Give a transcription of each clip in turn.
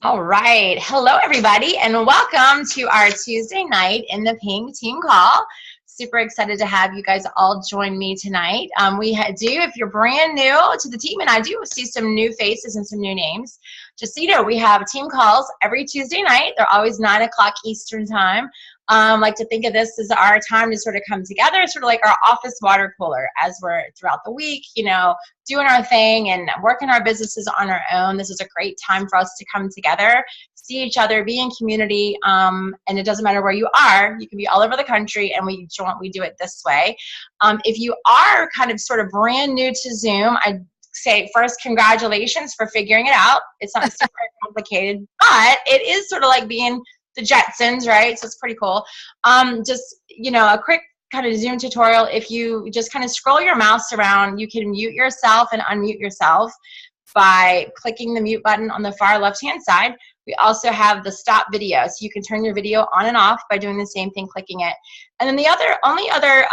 All right. Hello, everybody, and welcome to our Tuesday night in the Pink Team Call. Super excited to have you guys all join me tonight. If you're brand new to the team, and I do see some new faces and some new names, just so you know, we have team calls every Tuesday night. They're always 9 o'clock Eastern time. Like to think of this as our time to sort of come together, sort of like our office water cooler as we're throughout the week, doing our thing and working our businesses on our own. This is a great time for us to come together, see each other, be in community, and it doesn't matter where you are. You can be all over the country, and we do it this way. If you are kind of sort of brand new to Zoom, I'd say first, congratulations for figuring it out. It's not super complicated, but it is sort of like being the Jetsons, right? So it's pretty cool. A quick kind of Zoom tutorial. If you just kind of scroll your mouse around, you can mute yourself and unmute yourself by clicking the mute button on the far left-hand side. We also have the stop video, so you can turn your video on and off by doing the same thing, clicking it. And then the only other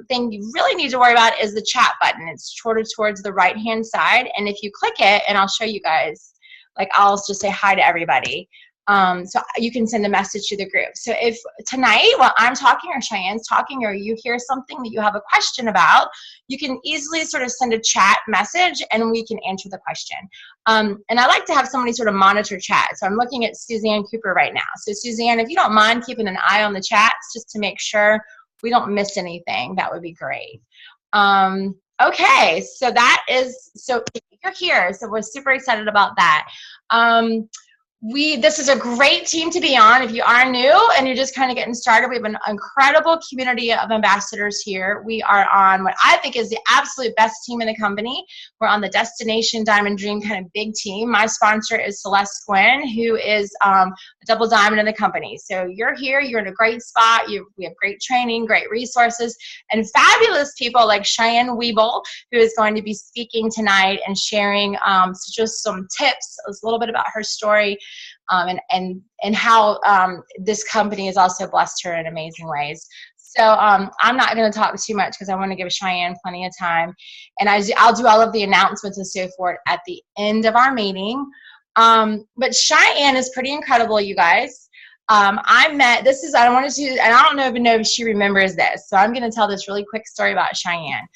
thing you really need to worry about is the chat button. It's towards the right-hand side, and if you click it, and I'll show you guys, like I'll just say hi to everybody. So you can send a message to the group. So if tonight while I'm talking or Cheyenne's talking, or you hear something that you have a question about, you can easily sort of send a chat message and we can answer the question. And I like to have somebody sort of monitor chat. So I'm looking at Suzanne Cooper right now. So Suzanne, if you don't mind keeping an eye on the chats just to make sure we don't miss anything, that would be great. Okay, so you're here. So we're super excited about that. This is a great team to be on. If you are new and you're just kind of getting started, we have an incredible community of ambassadors here. We are on what I think is the absolute best team in the company. We're on the Destination Diamond Dream kind of big team. My sponsor is Celeste Gwynn, who is a double diamond in the company. So you're here, you're in a great spot. We have great training, great resources, and fabulous people like Cheyenne Weable, who is going to be speaking tonight and sharing just some tips, a little bit about her story. And how this company has also blessed her in amazing ways. So I'm not going to talk too much because I want to give Cheyenne plenty of time. And I'll do all of the announcements and so forth at the end of our meeting. But Cheyenne is pretty incredible, you guys. I don't even know if she remembers this. So I'm going to tell this really quick story about Cheyenne.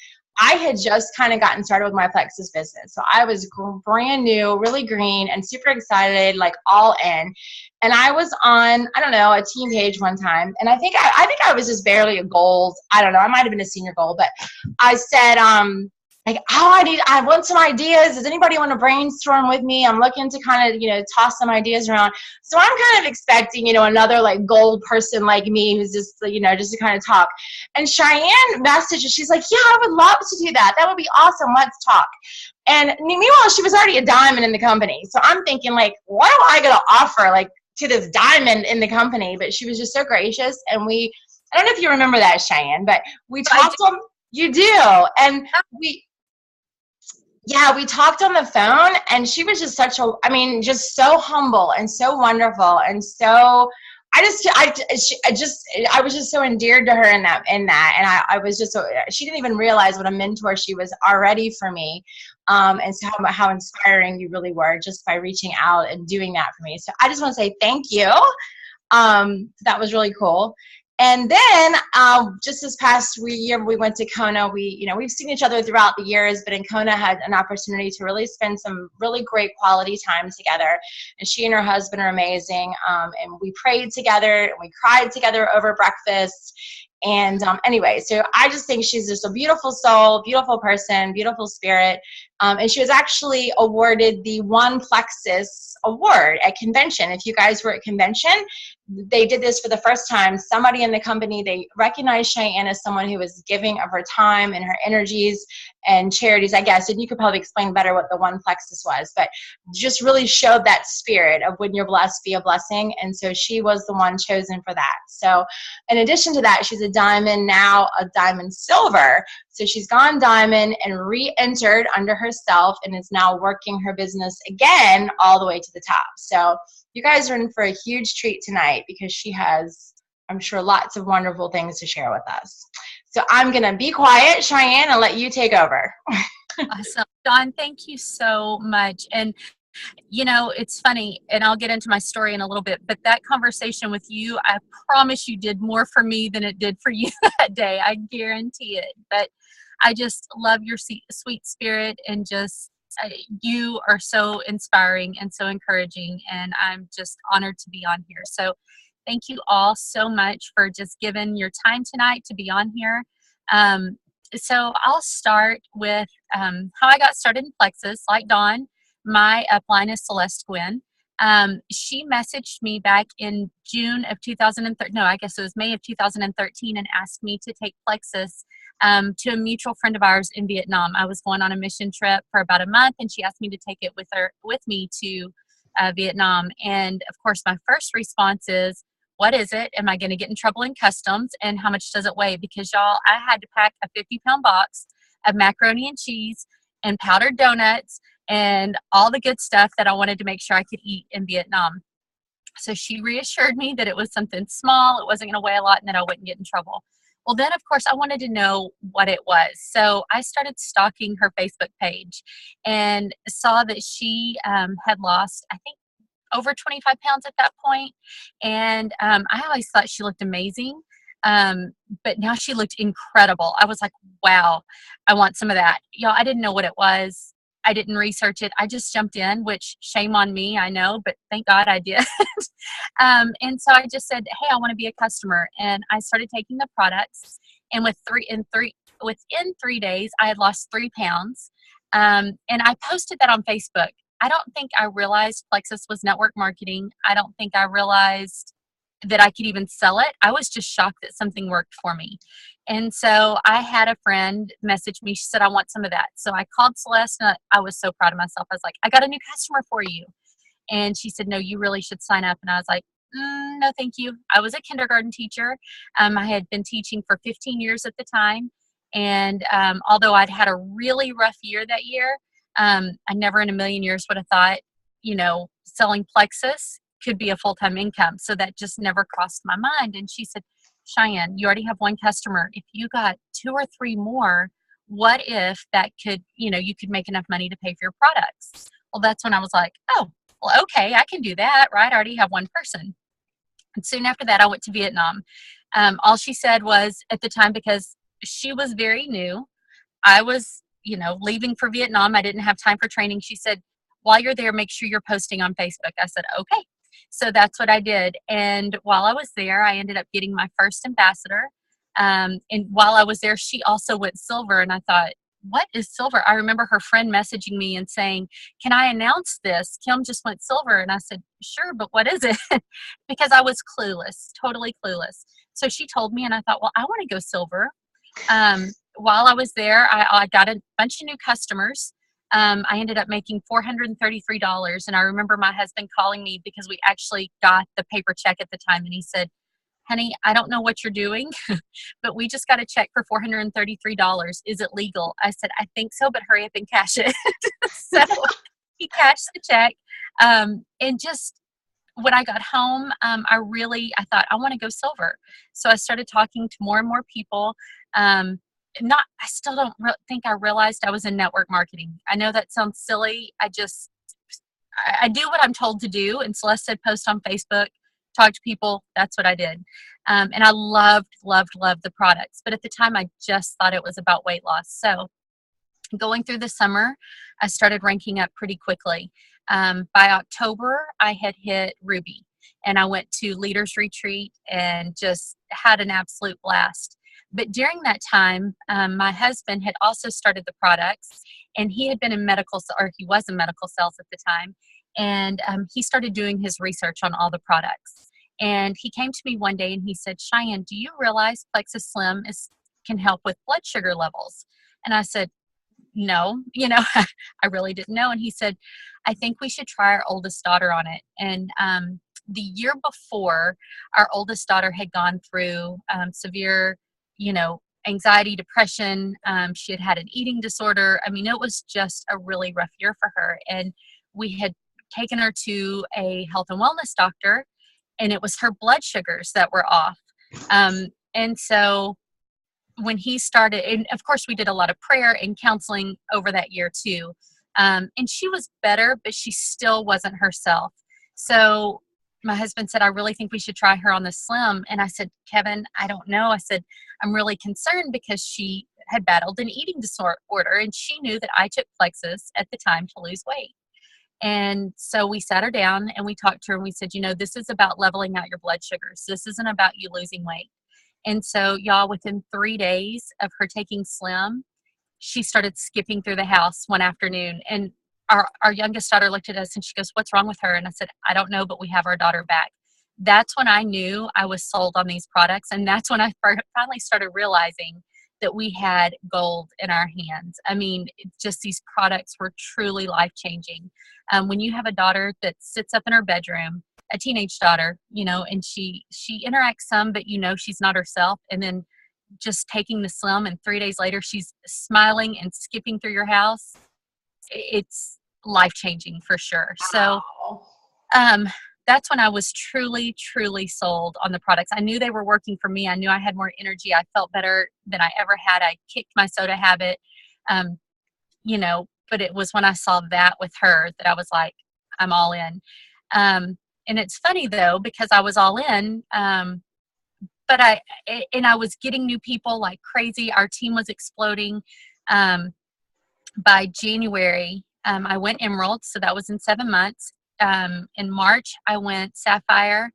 I had just kind of gotten started with my Plexus business. So I was brand new, really green, and super excited, like all in. And I was on, I don't know, a team page one time. And I think I was just barely a gold. I don't know. I might have been a senior gold. But I said, I want some ideas. Does anybody want to brainstorm with me? I'm looking to kind of, toss some ideas around. So I'm kind of expecting, another like gold person like me who's just, just to kind of talk. And Cheyenne messaged, she's like, yeah, I would love to do that. That would be awesome. Let's talk. And meanwhile, she was already a diamond in the company. So I'm thinking, like, what am I going to offer, like, to this diamond in the company? But she was just so gracious. And I don't know if you remember that, Cheyenne, but we talked on, you do. And we talked on the phone, and she was just just so humble and so wonderful. And so I was just so endeared to her in that. And I was just she didn't even realize what a mentor she was already for me. And so how inspiring you really were just by reaching out and doing that for me. So I just want to say thank you. That was really cool. And then just this past year, we went to Kona. We've seen each other throughout the years, but in Kona had an opportunity to really spend some really great quality time together. And she and her husband are amazing. And we prayed together, and we cried together over breakfast. And anyway, so I just think she's just a beautiful soul, beautiful person, beautiful spirit. And she was actually awarded the One Plexus Award at convention. If you guys were at convention, they did this for the first time. Somebody in the company, they recognized Cheyenne as someone who was giving of her time and her energies and charities, I guess. And you could probably explain better what the One Plexus was, but just really showed that spirit of when you're blessed, be a blessing. And so she was the one chosen for that. So in addition to that, she's a diamond, now a diamond silver. So she's gone diamond and re-entered under herself and is now working her business again all the way to the top. So you guys are in for a huge treat tonight because she has, I'm sure, lots of wonderful things to share with us. So I'm going to be quiet, Cheyenne, and let you take over. Awesome. Dawn, thank you so much. And You know, it's funny, and I'll get into my story in a little bit, but that conversation with you, I promise you did more for me than it did for you that day. I guarantee it. But I just love your sweet spirit, and just you are so inspiring and so encouraging, and I'm just honored to be on here. So thank you all so much for just giving your time tonight to be on here. Um, so I'll start with how I got started in Plexus. Like Dawn, my upline is Celeste Gwynn. She messaged me back in June of 2013. No, I guess it was May of 2013, and asked me to take Plexus to a mutual friend of ours in Vietnam. I was going on a mission trip for about a month, and she asked me to take it with me to Vietnam. And of course, my first response is, what is it? Am I going to get in trouble in customs? And how much does it weigh? Because y'all, I had to pack a 50-pound box of macaroni and cheese and powdered donuts and all the good stuff that I wanted to make sure I could eat in Vietnam. So she reassured me that it was something small, it wasn't going to weigh a lot, and that I wouldn't get in trouble. Well, then, of course, I wanted to know what it was. So I started stalking her Facebook page and saw that she had lost, I think, over 25 pounds at that point. And I always thought she looked amazing. But now she looked incredible. I was like, wow, I want some of that. Y'all, I didn't know what it was. I didn't research it. I just jumped in, which shame on me, I know, but thank God I did. And so I just said, hey, I want to be a customer. And I started taking the products. And within 3 days, I had lost 3 pounds. And I posted that on Facebook. I don't think I realized Plexus was network marketing. I don't think I realized that I could even sell it. I was just shocked that something worked for me. And so I had a friend message me. She said, I want some of that. So I called Celeste, and I was so proud of myself. I was like, I got a new customer for you. And she said, no, you really should sign up. And I was like, no, thank you. I was a kindergarten teacher. I had been teaching for 15 years at the time. And although I'd had a really rough year that year, I never in a million years would have thought, selling Plexus could be a full-time income. So that just never crossed my mind. And she said, Cheyenne, you already have 1 customer. If you got 2 or 3 more, what if that could, you could make enough money to pay for your products? Well, that's when I was like, oh, well, okay, I can do that, right? I already have 1 person. And soon after that, I went to Vietnam. All she said was, at the time, because she was very new, I was, leaving for Vietnam. I didn't have time for training. She said, while you're there, make sure you're posting on Facebook. I said, okay. So that's what I did. And while I was there, I ended up getting my first ambassador. And while I was there, she also went silver. And I thought, what is silver? I remember her friend messaging me and saying, can I announce this? Kim just went silver. And I said, sure, but what is it? Because I was clueless, totally clueless. So she told me, and I thought, well, I want to go silver. While I was there, I got a bunch of new customers. I ended up making $433. And I remember my husband calling me because we actually got the paper check at the time. And he said, honey, I don't know what you're doing, but we just got a check for $433. Is it legal? I said, I think so, but hurry up and cash it. So he cashed the check. And just when I got home, I thought, I want to go silver. So I started talking to more and more people. I still don't think I realized I was in network marketing. I know that sounds silly. I do what I'm told to do. And Celeste said, post on Facebook, talk to people. That's what I did. And I loved the products. But at the time, I just thought it was about weight loss. So going through the summer, I started ranking up pretty quickly. By October, I had hit Ruby. And I went to Leaders Retreat and just had an absolute blast. But during that time, my husband had also started the products, and he had been in he was in medical sales at the time. And he started doing his research on all the products. And he came to me one day and he said, Cheyenne, do you realize Plexus Slim can help with blood sugar levels? And I said, no, I really didn't know. And he said, I think we should try our oldest daughter on it. And the year before, our oldest daughter had gone through severe anxiety, depression. She had an eating disorder. I mean, it was just a really rough year for her. And we had taken her to a health and wellness doctor, and it was her blood sugars that were off. And so when he started, and of course we did a lot of prayer and counseling over that year too. And she was better, but she still wasn't herself. So my husband said, I really think we should try her on the Slim. And I said, Kevin, I don't know. I said, I'm really concerned because she had battled an eating disorder, and she knew that I took Plexus at the time to lose weight. And so we sat her down and we talked to her and we said, this is about leveling out your blood sugars. This isn't about you losing weight. And so, y'all, within 3 days of her taking Slim, she started skipping through the house one afternoon. And our youngest daughter looked at us and she goes, what's wrong with her? And I said, I don't know, but we have our daughter back. That's when I knew I was sold on these products. And that's when I finally started realizing that we had gold in our hands. I mean, just these products were truly life-changing. When you have a daughter that sits up in her bedroom, a teenage daughter, and she interacts some, but she's not herself. And then just taking the Slim, and 3 days later, she's smiling and skipping through your house. It's life-changing for sure. Wow. So that's when I was truly, truly sold on the products. I knew they were working for me. I knew I had more energy. I felt better than I ever had. I kicked my soda habit, but it was when I saw that with her that I was like, I'm all in. And it's funny though, because I was all in, but I was getting new people like crazy. Our team was exploding. By January, I went Emerald, so that was in 7 months. In March, I went Sapphire,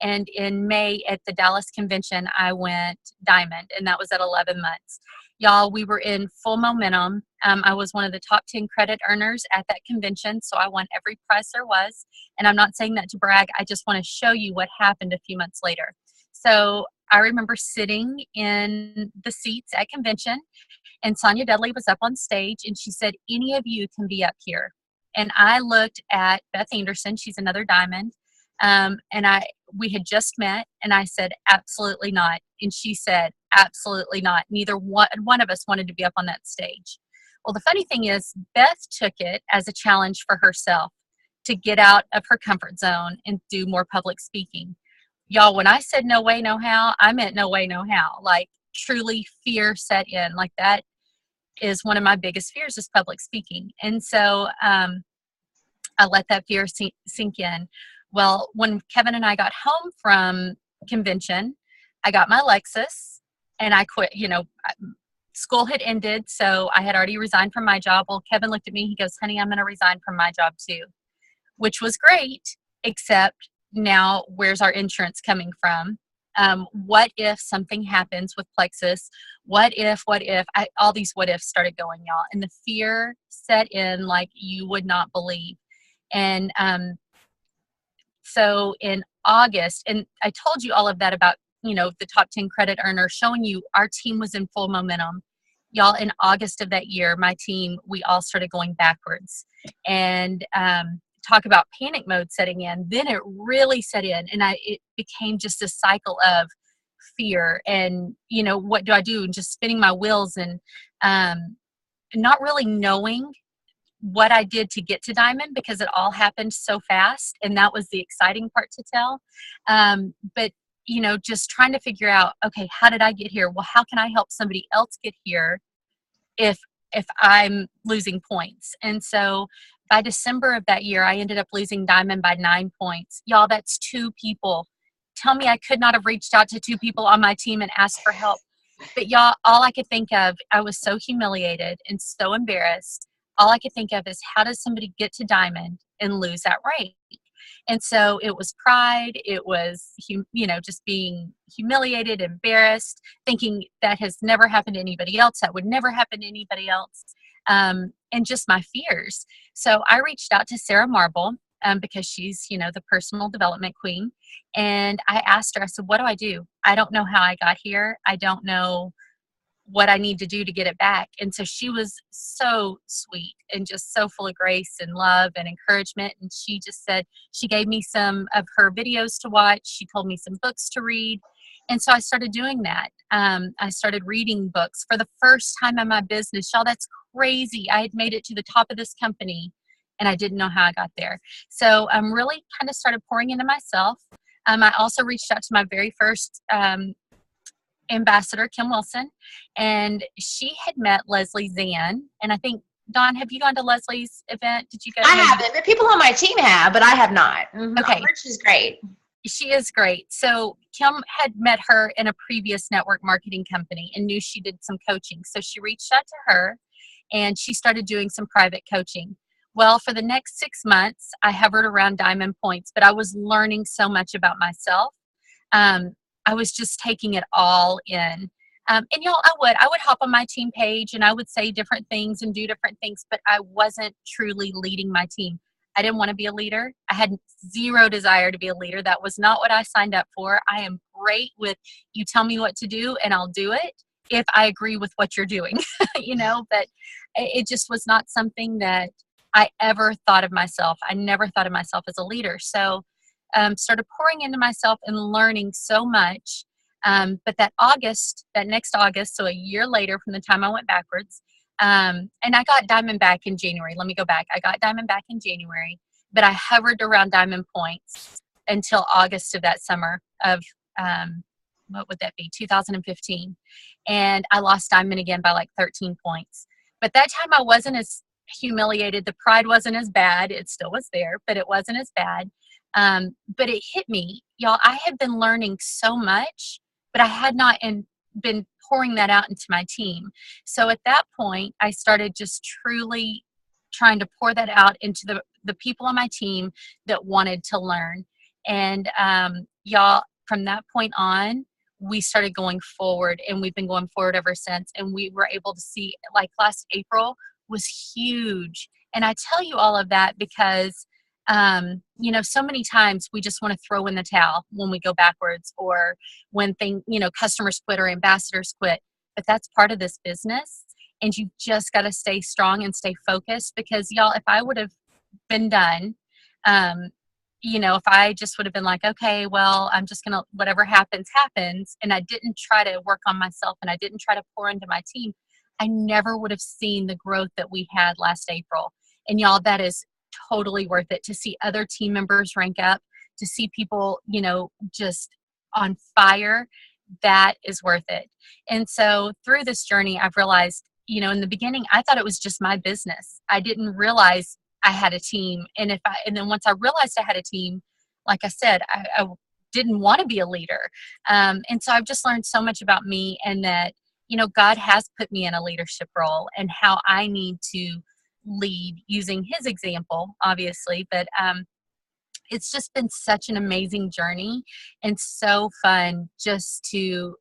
and in May at the Dallas convention, I went Diamond, and that was at 11 months. Y'all, we were in full momentum. I was one of the top 10 credit earners at that convention, so I won every prize there was. And I'm not saying that to brag. I just want to show you what happened a few months later. So I remember sitting in the seats at convention, and Sonia Dudley was up on stage, and she said, any of you can be up here. And I looked at Beth Anderson. She's another Diamond. And we had just met, and I said, absolutely not. And she said, absolutely not. Neither one of us wanted to be up on that stage. Well, the funny thing is, Beth took it as a challenge for herself to get out of her comfort zone and do more public speaking. Y'all, when I said no way, no how, I meant no way, no how. Like, truly fear set in. Like, that is one of my biggest fears, is public speaking. And so I let that fear sink in. Well, when Kevin and I got home from convention, I got my Lexus and I quit. School had ended, so I had already resigned from my job. Well, Kevin looked at me, he goes, honey, I'm going to resign from my job too, which was great, except now where's our insurance coming from? What if something happens with Plexus? What if, all these what ifs started going, y'all. And the fear set in like you would not believe. And so in August, and I told you all of that about, the top 10 credit earner, showing you our team was in full momentum. Y'all, in August of that year, my team, we all started going backwards. And talk about panic mode setting in. Then it really set in, and it became just a cycle of fear and, what do I do? And just spinning my wheels and not really knowing what I did to get to Diamond, because it all happened so fast. And that was the exciting part to tell. But, just trying to figure out, okay, how did I get here? Well, how can I help somebody else get here if I'm losing points? And so by December of that year, I ended up losing Diamond by 9 points. Y'all, that's 2 people. Tell me I could not have reached out to 2 people on my team and asked for help. But y'all, all I could think of, I was so humiliated and so embarrassed. All I could think of is, how does somebody get to Diamond and lose that rank? And so it was pride. It was, just being humiliated, embarrassed, thinking that has never happened to anybody else. That would never happen to anybody else. And just my fears. So I reached out to Sarah Marble because she's, the personal development queen. And I asked her, I said, what do? I don't know how I got here. I don't know what I need to do to get it back. And so she was so sweet and just so full of grace and love and encouragement. And she just said, she gave me some of her videos to watch. She told me some books to read. And so I started doing that. I started reading books for the first time in my business. Y'all, that's crazy. I had made it to the top of this company and I didn't know how I got there. So I'm really kind of started pouring into myself. I also reached out to my very first ambassador, Kim Wilson, and she had met Leslie Zan. And I think Dawn, have you gone to Leslie's event? Did you go? I No, haven't. The people on my team have, but I have not. I okay. heard she's great. She is great. So Kim had met her in a previous network marketing company and knew she did some coaching. So she reached out to her and she started doing some private coaching. Well, for the next 6 months, I hovered around diamond points, but I was learning so much about myself. I was just taking it all in. And y'all, I would hop on my team page and I would say different things and do different things, but I wasn't truly leading my team. I didn't want to be a leader. I had zero desire to be a leader. That was not what I signed up for. I am great with you tell me what to do and I'll do it if I agree with what you're doing, but it just was not something that I ever thought of myself. I never thought of myself as a leader. So started pouring into myself and learning so much. But that next August, so a year later from the time I went backwards, and I got Diamond back in January. Let me go back. I got Diamond back in January, but I hovered around Diamond points until August of that summer of, what would that be, 2015. And I lost Diamond again by like 13 points. But that time I wasn't as humiliated. The pride wasn't as bad. It still was there, but it wasn't as bad. But it hit me, y'all. I had been learning so much, but I had not been pouring that out into my team. So at that point, I started just truly trying to pour that out into the people on my team that wanted to learn. And y'all, from that point on, we started going forward, and we've been going forward ever since. And we were able to see, like last April was huge. And I tell you all of that because so many times we just want to throw in the towel when we go backwards or when customers quit or ambassadors quit, but that's part of this business. And you just got to stay strong and stay focused because y'all, if I would have been done, if I just would have been like, okay, well, I'm just going to, whatever happens, happens. And I didn't try to work on myself and I didn't try to pour into my team, I never would have seen the growth that we had last April. And y'all, that is totally worth it to see other team members rank up, to see people, just on fire. That is worth it. And so through this journey, I've realized, in the beginning, I thought it was just my business. I didn't realize I had a team. And then once I realized I had a team, like I said, I didn't want to be a leader. And so I've just learned so much about me and that, God has put me in a leadership role and how I need to lead using his example, obviously, but it's just been such an amazing journey and so fun just to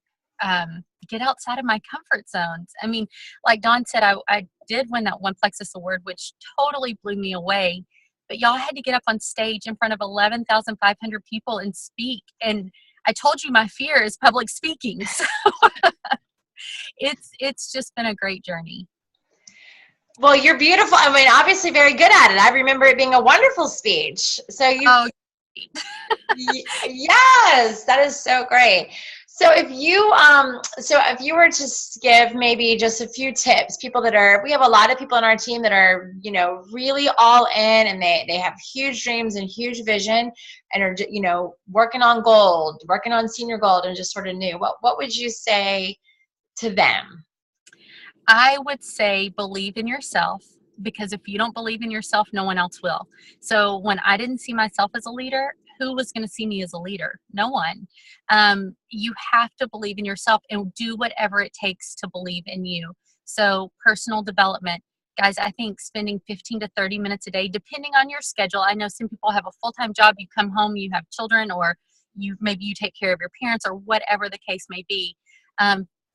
get outside of my comfort zones. I mean, like Dawn said, I did win that one Plexus award, which totally blew me away, but y'all, had to get up on stage in front of 11,500 people and speak. And I told you my fear is public speaking. So it's just been a great journey. Well, you're beautiful. I mean, obviously very good at it. I remember it being a wonderful speech. So yes, that is so great. So if you were to give maybe just a few tips, we have a lot of people on our team that are, really all in and they have huge dreams and huge vision and are, working on gold, working on senior gold and just sort of new. What would you say to them? I would say believe in yourself, because if you don't believe in yourself, no one else will. So when I didn't see myself as a leader, who was going to see me as a leader? No one. You have to believe in yourself and do whatever it takes to believe in you. So personal development. Guys, I think spending 15 to 30 minutes a day, depending on your schedule. I know some people have a full-time job. You come home, you have children, or maybe you take care of your parents, or whatever the case may be.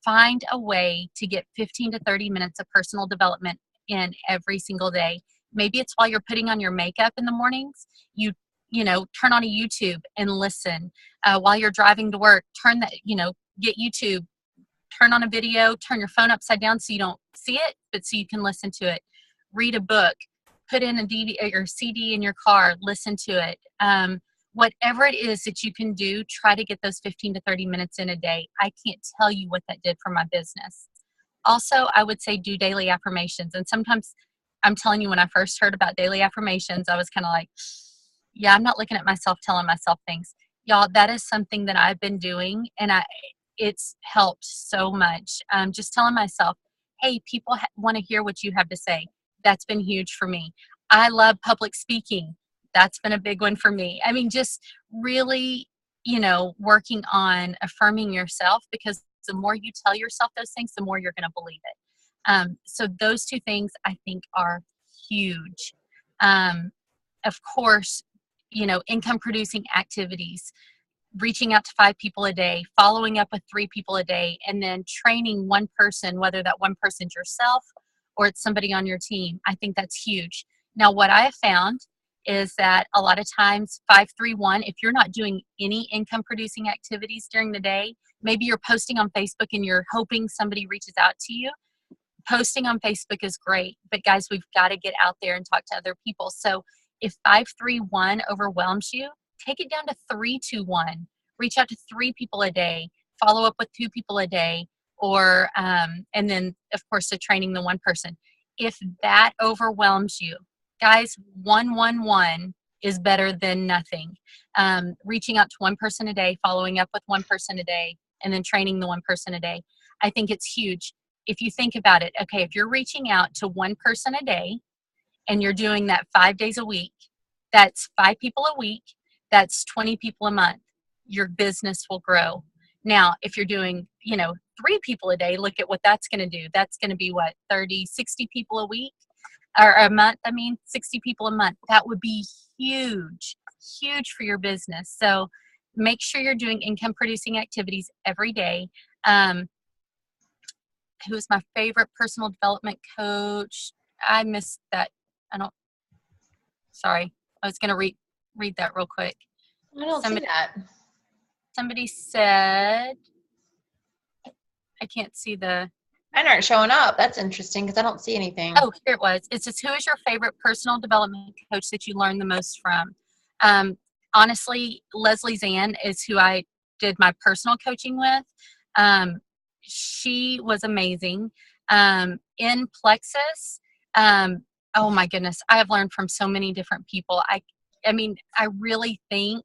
Find a way to get 15 to 30 minutes of personal development in every single day. Maybe it's while you're putting on your makeup in the mornings. You turn on a YouTube and listen. While you're driving to work, get YouTube, turn on a video, turn your phone upside down so you don't see it, but so you can listen to it. Read a book, put in a DVD or CD in your car, listen to it. Whatever it is that you can do, try to get those 15 to 30 minutes in a day. I can't tell you what that did for my business. Also, I would say do daily affirmations. And sometimes, I'm telling you, when I first heard about daily affirmations, I was kind of like, yeah, I'm not looking at myself, telling myself things. Y'all, that is something that I've been doing, and it's helped so much. Just telling myself, hey, people want to hear what you have to say. That's been huge for me. I love public speaking. That's been a big one for me. I mean, just really, working on affirming yourself, because the more you tell yourself those things, the more you're going to believe it. So those two things I think are huge. Of course, income producing activities, reaching out to 5 people a day, following up with 3 people a day, and then training one person, whether that one person's yourself or it's somebody on your team. I think that's huge. Now, what I have found is that a lot of times 531, if you're not doing any income producing activities during the day, maybe you're posting on Facebook and you're hoping somebody reaches out to you. Posting on Facebook is great, but guys, we've got to get out there and talk to other people. So if 531 overwhelms you, take it down to 321. Reach out to 3 people a day, follow up with 2 people a day, or and then of course the training the one person. If that overwhelms you, guys, 111 is better than nothing. Reaching out to one person a day, following up with one person a day, and then training the one person a day. I think it's huge. If you think about it, okay, if you're reaching out to one person a day and you're doing that 5 days a week, that's 5 people a week, that's 20 people a month. Your business will grow. Now, if you're doing, 3 people a day, look at what that's going to do. That's going to be what, 30, 60 people a week or a month. 60 people a month. That would be huge, huge for your business. So make sure you're doing income producing activities every day. Who is my favorite personal development coach? I missed that. Sorry. I was going to read that real quick. I don't see that. Somebody said, I can't see the. Mine aren't showing up. That's interesting because I don't see anything. Oh, here it was. It says, who is your favorite personal development coach that you learned the most from? Honestly, Leslie Zann is who I did my personal coaching with. She was amazing. In Plexus, oh my goodness, I have learned from so many different people. I really think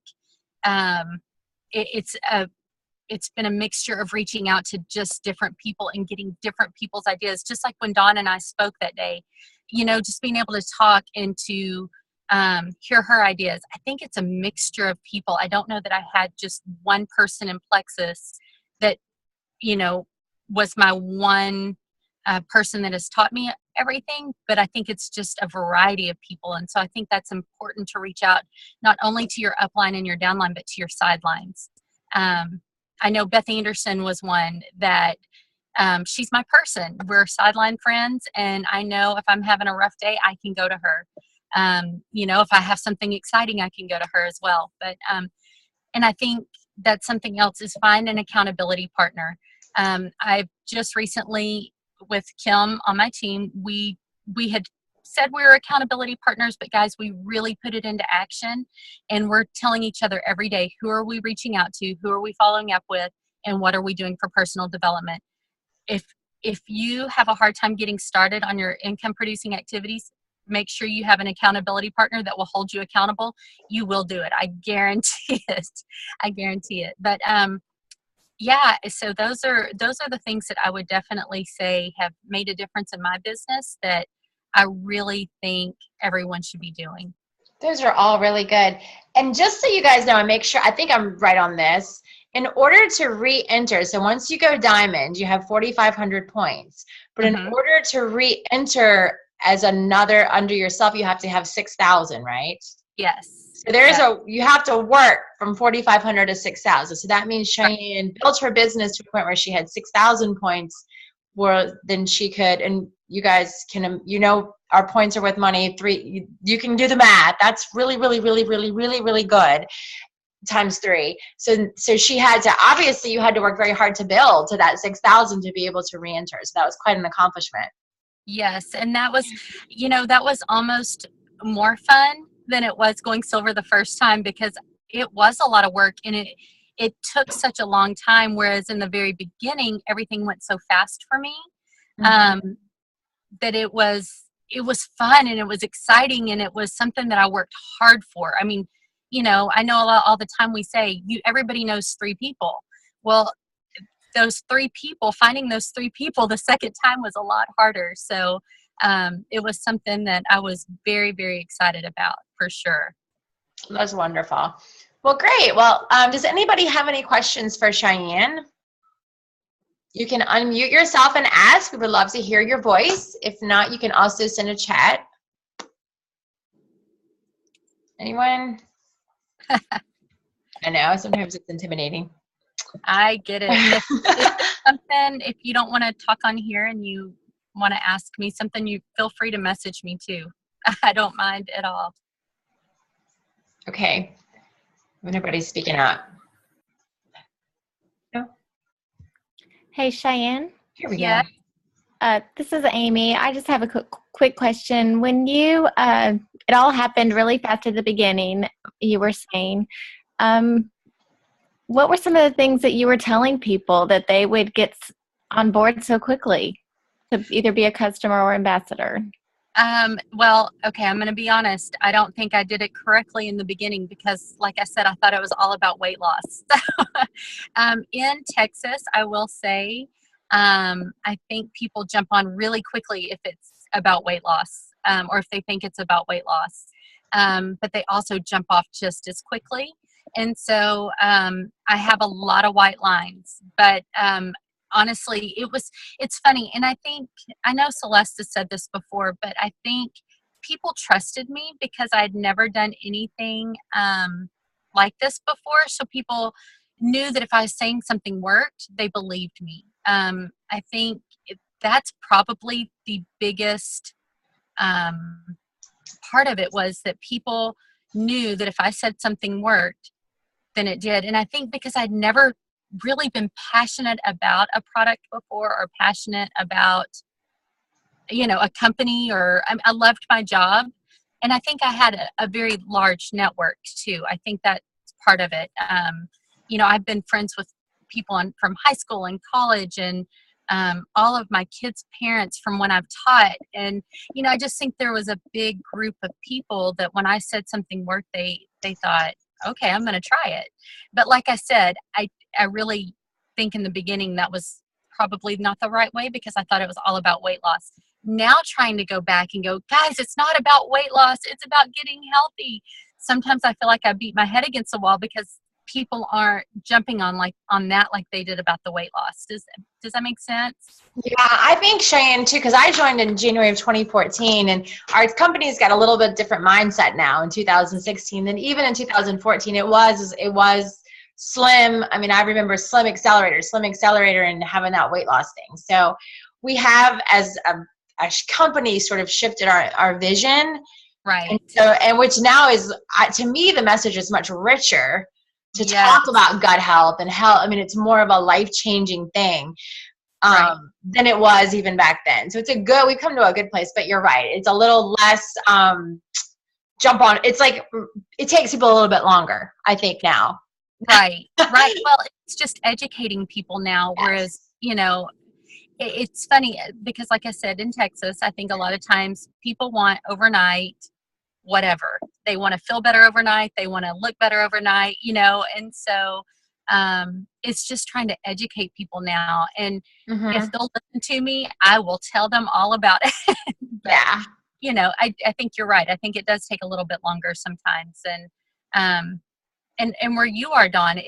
it's been a mixture of reaching out to just different people and getting different people's ideas. Just like when Dawn and I spoke that day, just being able to talk and to hear her ideas. I think it's a mixture of people. I don't know that I had just one person in Plexus that, was my one person that has taught me everything, but I think it's just a variety of people. And so I think that's important to reach out not only to your upline and your downline, but to your sidelines. I know Beth Anderson was one that she's my person. We're sideline friends, and I know if I'm having a rough day, I can go to her. If I have something exciting, I can go to her as well. But and I think that's something else is find an accountability partner. I've just recently, with Kim on my team, we had said we were accountability partners, but guys, we really put it into action, and we're telling each other every day, who are we reaching out to, who are we following up with, and what are we doing for personal development. If you have a hard time getting started on your income producing activities, make sure you have an accountability partner that will hold you accountable. You will do it. I guarantee it. I guarantee it. But yeah, so those are the things that I would definitely say have made a difference in my business that I really think everyone should be doing. Those are all really good. And just so you guys know, and make sure, I think I'm right on this, in order to re-enter, so once you go diamond, you have 4,500 points. But in order to re-enter as another under yourself, you have to have 6,000, right? Yes. So you have to work from 4,500 to 6,000. So that means Cheyenne built her business to a point where she had 6,000 points, then she could, and you guys can, our points are worth money. You can do the math. That's really, really, really, really, really, really good. Times 3. So she had to, obviously you had to work very hard to build to that 6,000 to be able to re-enter. So that was quite an accomplishment. Yes. And that was, that was almost more fun than it was going silver the first time, because it was a lot of work and it took such a long time. Whereas in the very beginning, everything went so fast for me, that it was fun and it was exciting. And it was something that I worked hard for. I mean, I know all the time we say everybody knows 3 people. Well, finding those 3 people the second time was a lot harder. So it was something that I was very, very excited about for sure. That's wonderful. Well, great. Well, does anybody have any questions for Cheyenne? You can unmute yourself and ask. We would love to hear your voice. If not, you can also send a chat. Anyone? I know, sometimes it's intimidating. I get it. If it's something, if you don't want to talk on here and you want to ask me something, you feel free to message me too. I don't mind at all. Okay. When everybody's speaking up. No? Hey, Cheyenne. Here we Yeah. go. This is Amy. I just have a quick question. When you, it all happened really fast at the beginning, you were saying, what were some of the things that you were telling people that they would get on board so quickly to either be a customer or ambassador? Well, okay, I'm going to be honest. I don't think I did it correctly in the beginning because, like I said, I thought it was all about weight loss. In Texas, I will say, I think people jump on really quickly if it's about weight loss, or if they think it's about weight loss. But they also jump off just as quickly. And so I have a lot of white lines, but honestly, it's funny. And I know Celeste has said this before, but I think people trusted me because I'd never done anything like this before. So people knew that if I was saying something worked, they believed me. I think that's probably the biggest part of it, was that people knew that if I said something worked, then it did. And I think because I'd never really been passionate about a product before, or passionate about, a company, or I loved my job. And I think I had a very large network too. I think that's part of it. I've been friends with people from high school and college, and all of my kids' parents from when I've taught. And, I just think there was a big group of people that when I said something worked, they thought, okay, I'm going to try it. But like I said, I really think in the beginning that was probably not the right way, because I thought it was all about weight loss. Now trying to go back and go, guys, it's not about weight loss. It's about getting healthy. Sometimes I feel like I beat my head against the wall because people aren't jumping on that like they did about the weight loss. Does that make sense? Yeah, I think Cheyenne too, because I joined in January of 2014, and our company's got a little bit different mindset now in 2016 than even in 2014. It was slim. I mean, I remember slim accelerator and having that weight loss thing. So we have, as a company, sort of shifted our vision. Right. And which now is, to me, the message is much richer to Yes. talk about gut health and health. I mean, it's more of a life-changing thing than it was even back then. So we've come to a good place, but you're right. It's a little less jump on. It's like, it takes people a little bit longer, I think, now. Right. Well, it's just educating people now. Yes. Whereas, it's funny because, like I said, in Texas, I think a lot of times people want overnight whatever. They want to feel better overnight. They want to look better overnight, and so it's just trying to educate people now. And if they'll listen to me, I will tell them all about it. But, yeah. I think you're right. I think it does take a little bit longer sometimes. And where you are, Dawn,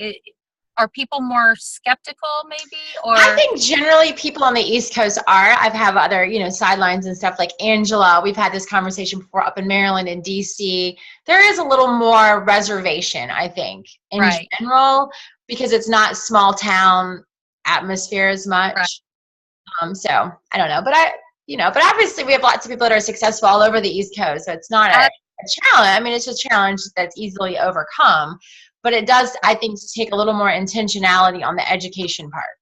are people more skeptical maybe? Or I think generally people on the East Coast are. I've had other, sidelines and stuff like Angela. We've had this conversation before up in Maryland and DC. There is a little more reservation, I think, in general, because it's not small town atmosphere as much. Right. So I don't know, but obviously we have lots of people that are successful all over the East Coast. So it's not a challenge. I mean, it's a challenge that's easily overcome. But it does, I think, take a little more intentionality on the education part.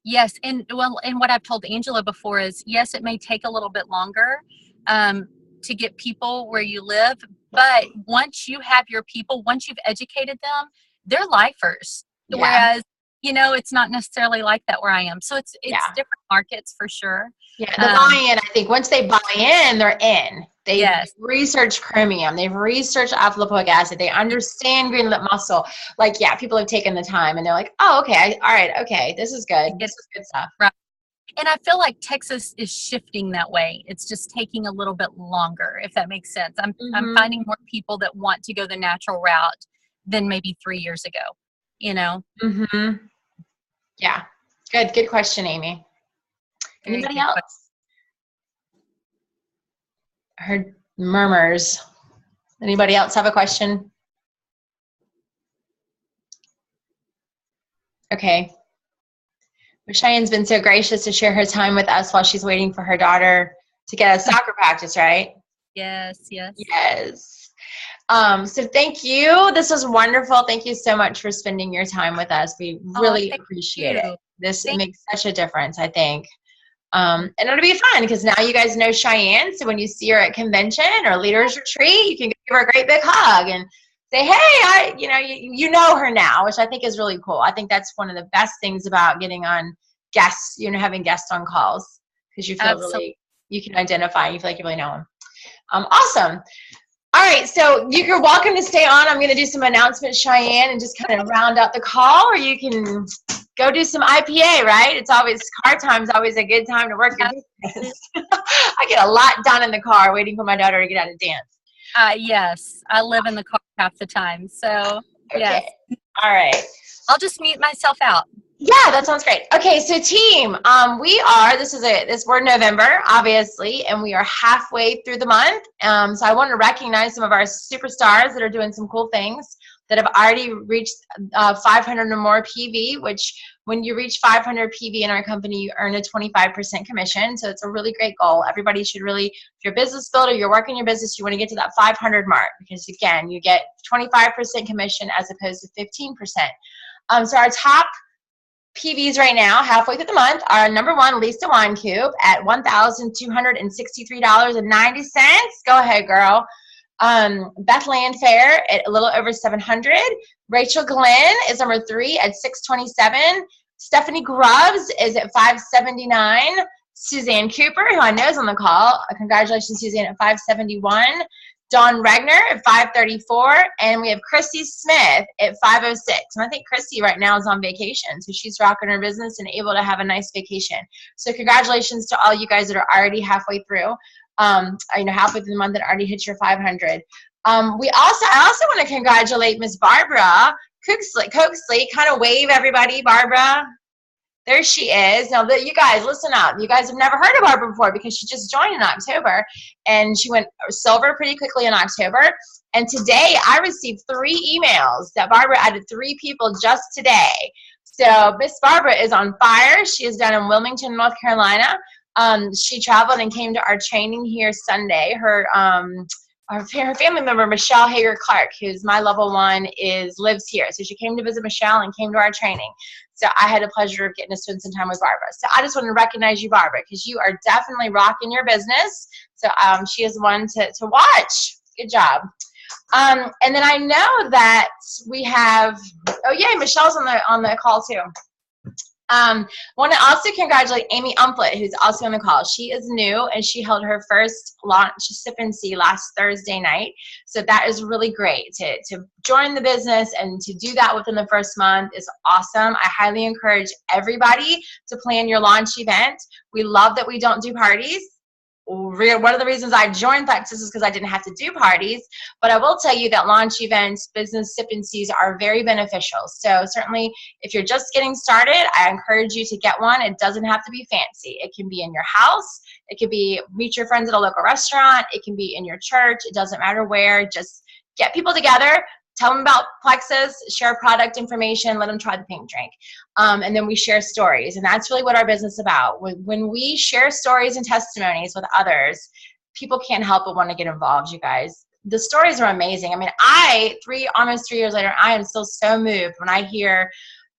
Yes. And what I've told Angela before is, yes, it may take a little bit longer to get people where you live. But once you have your people, once you've educated them, they're lifers. Yeah. Whereas, it's not necessarily like that where I am. So it's different markets for sure. Yeah, the buy-in, I think, once they buy in, they're in. They've researched chromium. They've researched alpha lipoic acid. They understand green lip muscle. People have taken the time and they're like, oh, okay. All right. Okay. This is good. This is good stuff. Right. And I feel like Texas is shifting that way. It's just taking a little bit longer, if that makes sense. I'm finding more people that want to go the natural route than maybe 3 years ago, you know? Yeah. Good question, Amy. Anybody else? I heard murmurs. Anybody else have a question? Okay. Well, Cheyenne's been so gracious to share her time with us while she's waiting for her daughter to get a soccer practice, right? Yes, yes. Yes. So thank you. This was wonderful. Thank you so much for spending your time with us. We really appreciate it. This makes such a difference, I think. And it'll be fun because now you guys know Cheyenne. So when you see her at convention or leaders retreat, you can give her a great big hug and say, hey, you know her now, which I think is really cool. I think that's one of the best things about getting on guests, having guests on calls, because you feel really, you can identify, you feel like you really know them. Awesome. All right, so you're welcome to stay on. I'm going to do some announcements, Cheyenne, and just kind of round out the call, or you can go do some IPA, right? It's always, car time is always a good time to work your business. I get a lot done in the car waiting for my daughter to get out of dance. Yes, I live in the car half the time, so yes. All right. I'll just mute myself out. Yeah, that sounds great. Okay, so team, we're November, obviously, and we are halfway through the month. So I want to recognize some of our superstars that are doing some cool things, that have already reached 500 or more PV, which when you reach 500 PV in our company, you earn a 25% commission. So it's a really great goal. Everybody should really, if you're a business builder, you're working your business, you want to get to that 500 mark, because again, you get 25% commission as opposed to 15%. So our top PVs right now, halfway through the month, are number one, Lisa Winecoop at $1,263.90. Go ahead, girl. Beth Landfair at a little over 700. Rachel Glenn is number 3 at 627. Stephanie Grubbs is at 579. Suzanne Cooper, who I know is on the call. Congratulations, Suzanne, at 571. Dawn Regner at 534, and we have Christy Smith at 506. And I think Christy right now is on vacation, so she's rocking her business and able to have a nice vacation. So congratulations to all you guys that are already halfway through, halfway through the month that already hit your 500. I also want to congratulate Miss Barbara Cooksley. Kind of wave, everybody, Barbara. There she is. Now, you guys, listen up. You guys have never heard of Barbara before because she just joined in October, and she went silver pretty quickly in October. And today, I received 3 emails that Barbara added 3 people just today. So Miss Barbara is on fire. She is down in Wilmington, North Carolina. She traveled and came to our training here Sunday. Her family member, Michelle Hager-Clark, who's my level 1, lives here. So she came to visit Michelle and came to our training. So I had the pleasure of getting to spend some time with Barbara. So I just want to recognize you, Barbara, because you are definitely rocking your business. So she is one to watch. Good job. And then I know that we have, Michelle's on the call too. Want to also congratulate Amy Umflett, who's also on the call. She is new, and she held her first launch Sip and See last Thursday night. So that is really great. To join the business and to do that within the first month is awesome. I highly encourage everybody to plan your launch event. We love that we don't do parties. One of the reasons I joined Plexus is because I didn't have to do parties, but I will tell you that launch events, business Sip and Sees are very beneficial. So certainly if you're just getting started, I encourage you to get one. It doesn't have to be fancy. It can be in your house. It could be meet your friends at a local restaurant. It can be in your church. It doesn't matter where. Just get people together. Tell them about Plexus, share product information, let them try the pink drink. And then we share stories. And that's really what our business is about. When we share stories and testimonies with others, people can't help but want to get involved, you guys. The stories are amazing. I mean, almost 3 years later, I am still so moved when I hear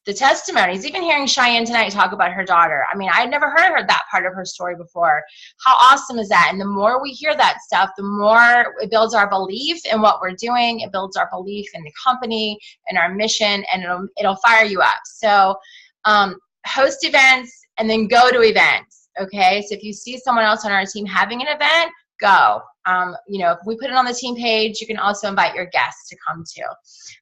the testimonies, even hearing Cheyenne tonight talk about her daughter. I mean, I had never heard that part of her story before. How awesome is that? And the more we hear that stuff, the more it builds our belief in what we're doing. It builds our belief in the company and our mission, and it'll fire you up. So host events and then go to events, okay? So if you see someone else on our team having an event, go. You know, if we put it on the team page, you can also invite your guests to come too.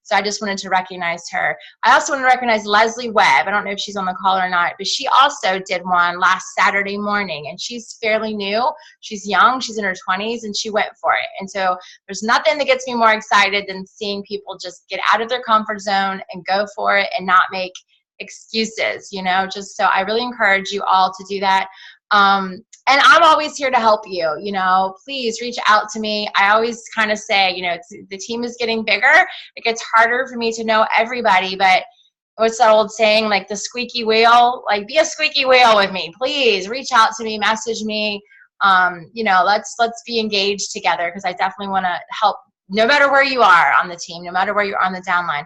So I just wanted to recognize her. I also want to recognize Leslie Webb. I don't know if she's on the call or not, but she also did one last Saturday morning, and she's fairly new. She's young, she's in her 20s, and she went for it. And so there's nothing that gets me more excited than seeing people just get out of their comfort zone and go for it and not make excuses, you know, just so I really encourage you all to do that. And I'm always here to help you, you know, please reach out to me. I always kind of say, you know, the team is getting bigger. It gets harder for me to know everybody, but what's that old saying, like the squeaky wheel, like be a squeaky wheel with me, please reach out to me, message me. You know, let's be engaged together, because I definitely want to help no matter where you are on the team, no matter where you're on the downline.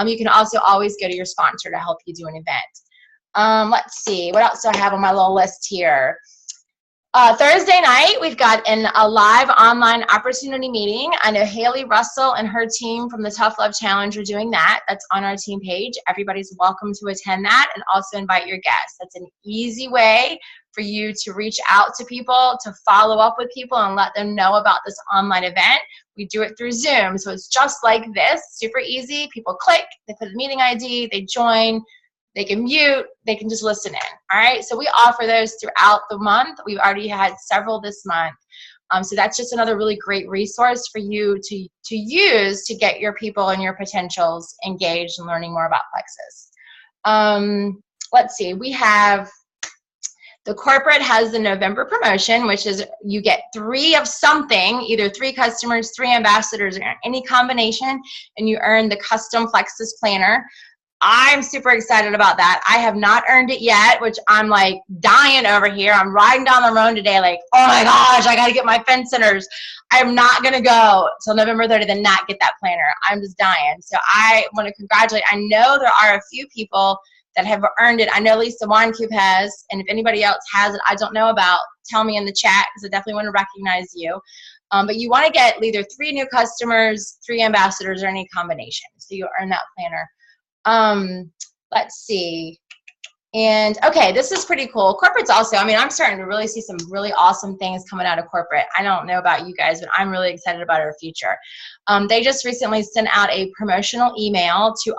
You can also always go to your sponsor to help you do an event. Let's see, what else do I have on my little list here? Thursday night, we've got a live online opportunity meeting. I know Haley Russell and her team from the Tough Love Challenge are doing that. That's on our team page. Everybody's welcome to attend that, and also invite your guests. That's an easy way for you to reach out to people, to follow up with people and let them know about this online event. We do it through Zoom, so it's just like this, super easy. People click, they put the meeting ID, they join, they can mute, they can just listen in. All right, so we offer those throughout the month. We've already had several this month. So that's just another really great resource for you to use to get your people and your potentials engaged and learning more about Plexus. Let's see, we have the corporate has the November promotion, which is you get 3 of something, either 3 customers, 3 ambassadors, or any combination, and you earn the custom Plexus planner. I'm super excited about that. I have not earned it yet, which I'm like dying over here. I'm riding down the road today like, oh my gosh, I got to get my fence sitters. I'm not going to go till November 30th and not get that planner. I'm just dying. So I want to congratulate. I know there are a few people that have earned it. I know Lisa Weincoop has, and if anybody else has it I don't know about, tell me in the chat, because I definitely want to recognize you. But you want to get either 3 new customers, 3 ambassadors, or any combination. So you'll earn that planner. Let's see. And okay, this is pretty cool. Corporate's also, I mean, I'm starting to really see some really awesome things coming out of corporate. I don't know about you guys, but I'm really excited about our future. They just recently sent out a promotional email to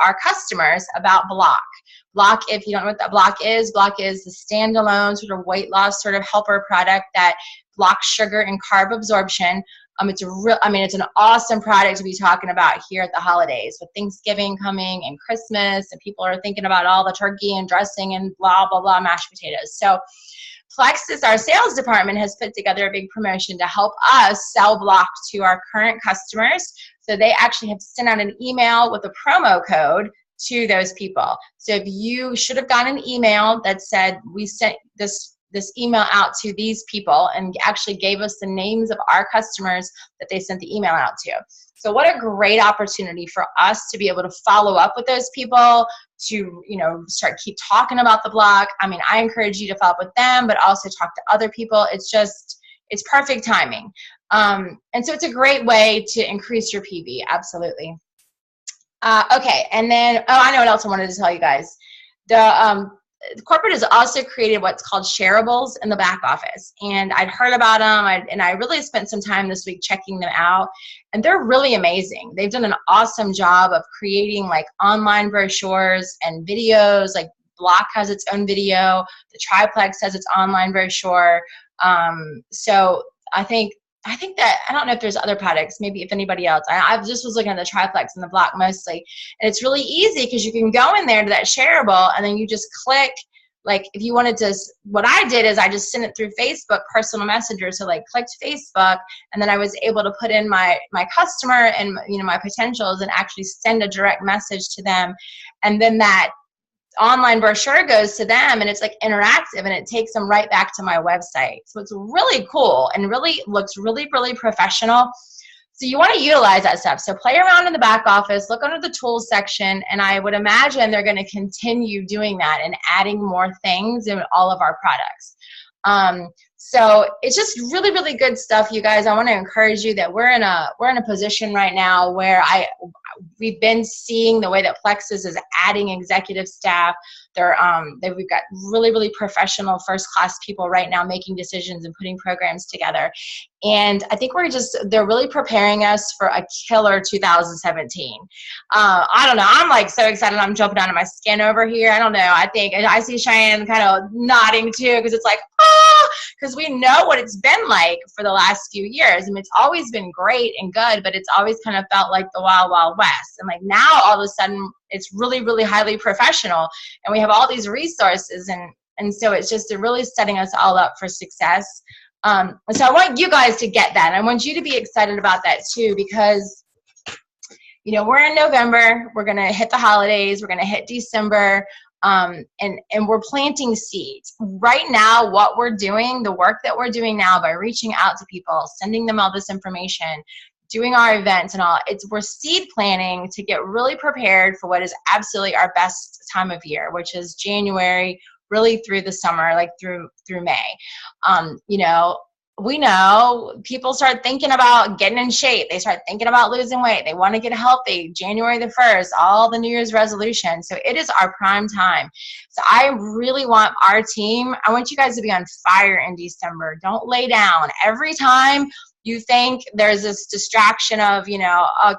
our customers about Block. Block, if you don't know what that Block is the standalone sort of weight loss sort of helper product that blocks sugar and carb absorption. It's an awesome product to be talking about here at the holidays with Thanksgiving coming and Christmas, and people are thinking about all the turkey and dressing and blah, blah, blah, mashed potatoes. So Plexus, our sales department, has put together a big promotion to help us sell Block to our current customers. So they actually have sent out an email with a promo code to those people. So if you should have gotten an email that said, we sent this email out to these people, and actually gave us the names of our customers that they sent the email out to. So what a great opportunity for us to be able to follow up with those people, to, you know, keep talking about the Block. I mean, I encourage you to follow up with them, but also talk to other people. It's perfect timing. And so it's a great way to increase your PV, absolutely. Okay, and then, I know what else I wanted to tell you guys. The corporate has also created what's called Shareables in the back office, and I'd heard about them, and I really spent some time this week checking them out, and they're really amazing. They've done an awesome job of creating like online brochures and videos. Like Block has its own video, the Triplex has its online brochure. So I think that, I don't know if there's other products, maybe if anybody else. I just was looking at the Triplex and the Block mostly. And it's really easy because you can go in there to that Shareable, and then you just click, like if you wanted to, what I did is I just sent it through Facebook personal messenger. So like clicked Facebook, and then I was able to put in my customer and, you know, my potentials, and actually send a direct message to them. And then that online brochure goes to them, and it's like interactive, and it takes them right back to my website. So it's really cool and really looks really, really professional. So you want to utilize that stuff. So play around in the back office, look under the tools section, and I would imagine they're going to continue doing that and adding more things in all of our products. So it's just really, really good stuff, you guys. I want to encourage you that we're in a position right now where we've been seeing the way that Plexus is adding executive staff. We've got really, really professional first-class people right now making decisions and putting programs together. And I think they're really preparing us for a killer 2017. I don't know. I'm like so excited. I'm jumping out of my skin over here. I don't know. I think I see Cheyenne kind of nodding too, because it's like, because we know what it's been like for the last few years. I mean, it's always been great and good, but it's always kind of felt like the Wild Wild West. And like now, all of a sudden, it's really, really highly professional, and we have all these resources, and so it's just really setting us all up for success. So I want you guys to get that. I want you to be excited about that too, because we're in November. We're gonna hit the holidays. We're gonna hit December. And we're planting seeds right now. What we're doing, the work that we're doing now by reaching out to people, sending them all this information, doing our events and all, we're seed planting to get really prepared for what is absolutely our best time of year, which is January, really through the summer, like through May. We know people start thinking about getting in shape. They start thinking about losing weight. They want to get healthy. January the 1st, all the New Year's resolutions. So it is our prime time. So I really want our team, I want you guys to be on fire in December. Don't lay down. Every time you think there's this distraction of,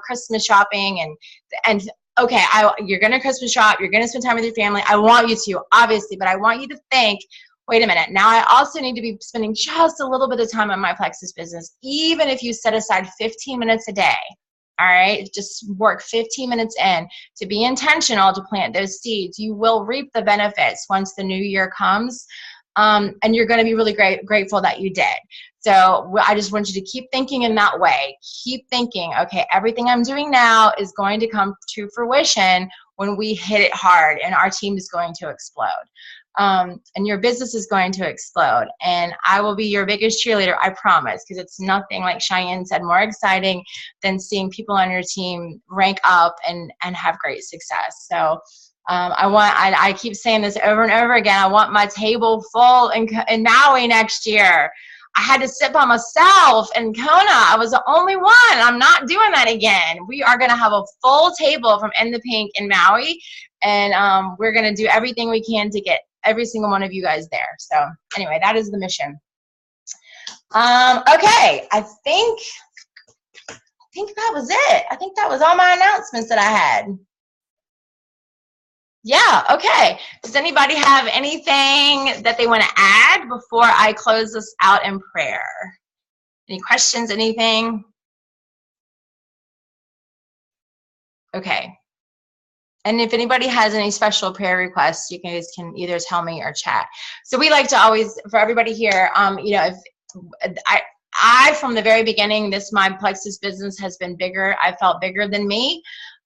Christmas shopping and okay, you're going to Christmas shop. You're going to spend time with your family. I want you to, obviously, but I want you to think, wait a minute, now I also need to be spending just a little bit of time on my Plexus business, even if you set aside 15 minutes a day, all right? Just work 15 minutes in to be intentional to plant those seeds. You will reap the benefits once the new year comes, and you're going to be really grateful that you did. So I just want you to keep thinking in that way. Keep thinking, okay, everything I'm doing now is going to come to fruition when we hit it hard, and our team is going to explode. And your business is going to explode, and I will be your biggest cheerleader, I promise, because it's nothing, like Cheyenne said, more exciting than seeing people on your team rank up and have great success. So I keep saying this over and over again, I want my table full in Maui next year. I had to sit by myself in Kona. I was the only one. I'm not doing that again. We are going to have a full table from In the Pink in Maui, and we're going to do everything we can to get every single one of you guys there. So anyway, that is the mission. Okay, I think that was it. I think that was all my announcements that I had. Yeah, okay. Does anybody have anything that they want to add before I close this out in prayer? Any questions, anything? Okay. And if anybody has any special prayer requests, you guys can either tell me or chat. So we like to always, for everybody here, if I from the very beginning, my Plexus business has been bigger. I felt bigger than me.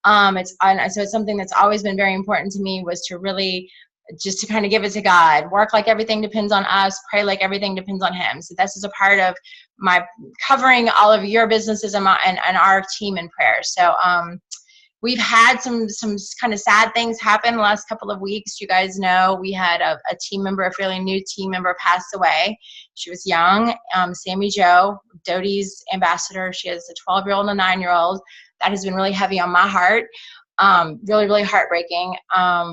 So it's something that's always been very important to me, was to really just to kind of give it to God, work like everything depends on us, pray like everything depends on Him. So this is a part of my covering all of your businesses and our team in prayer. So we've had some kind of sad things happen the last couple of weeks. You guys know we had a team member, a fairly new team member, pass away. She was young, Sammy Jo, Dodie's ambassador. She has a 12-year-old and a 9-year-old. That has been really heavy on my heart. Really, really heartbreaking.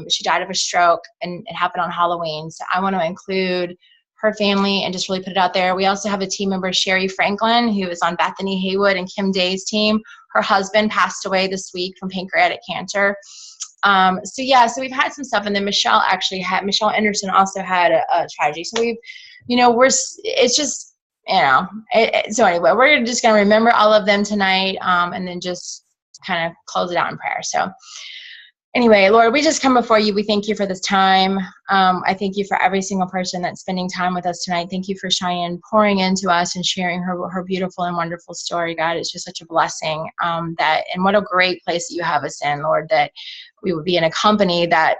She died of a stroke, and it happened on Halloween. So I want to include her family and just really put it out there. We also have a team member, Sherry Franklin, who is on Bethany Haywood and Kim Day's team. Her husband passed away this week from pancreatic cancer. So we've had some stuff. And then Michelle Anderson also had a tragedy. So so anyway, we're just going to remember all of them tonight, and then just kind of close it out in prayer. So anyway, Lord, we just come before you. We thank you for this time. I thank you for every single person that's spending time with us tonight. Thank you for Cheyenne pouring into us and sharing her beautiful and wonderful story. God, it's just such a blessing, and what a great place that you have us in, Lord, that we would be in a company that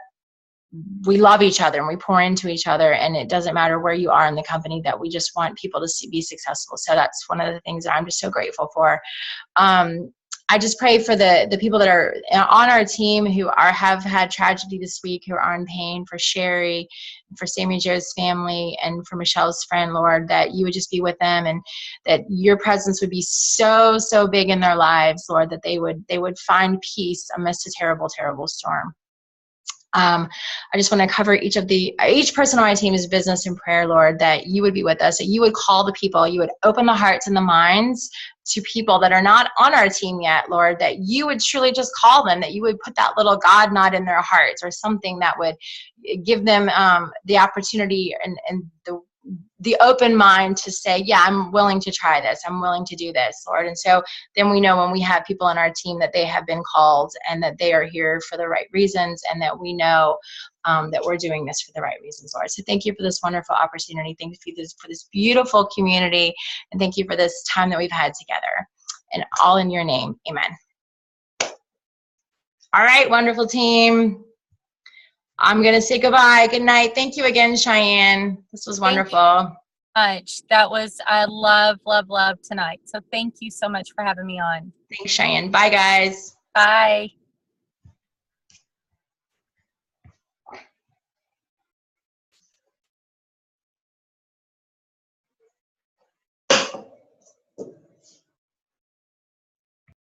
we love each other and we pour into each other, and it doesn't matter where you are in the company, that we just want people to be successful. So that's one of the things that I'm just so grateful for. I just pray for the people that are on our team who have had tragedy this week, who are in pain, for Sherry, for Sammy Joe's family, and for Michelle's friend, Lord, that you would just be with them, and that your presence would be so, so big in their lives, Lord, that they would find peace amidst a terrible, terrible storm. I just want to cover each person on my team's business in prayer, Lord, that you would be with us, that you would call the people, you would open the hearts and the minds to people that are not on our team yet, Lord, that you would truly just call them, that you would put that little God nod in their hearts, or something that would give them the opportunity and the open mind to say, yeah, I'm willing to try this. I'm willing to do this, Lord. And so then we know when we have people on our team that they have been called and that they are here for the right reasons, and that we know that we're doing this for the right reasons, Lord. So thank you for this wonderful opportunity. Thank you for this beautiful community. And thank you for this time that we've had together. And all in your name, amen. All right, wonderful team. I'm going to say goodbye. Good night. Thank you again, Cheyenne. This was wonderful. Thank you so much. I love tonight. So thank you so much for having me on. Thanks, Cheyenne. Bye, guys. Bye.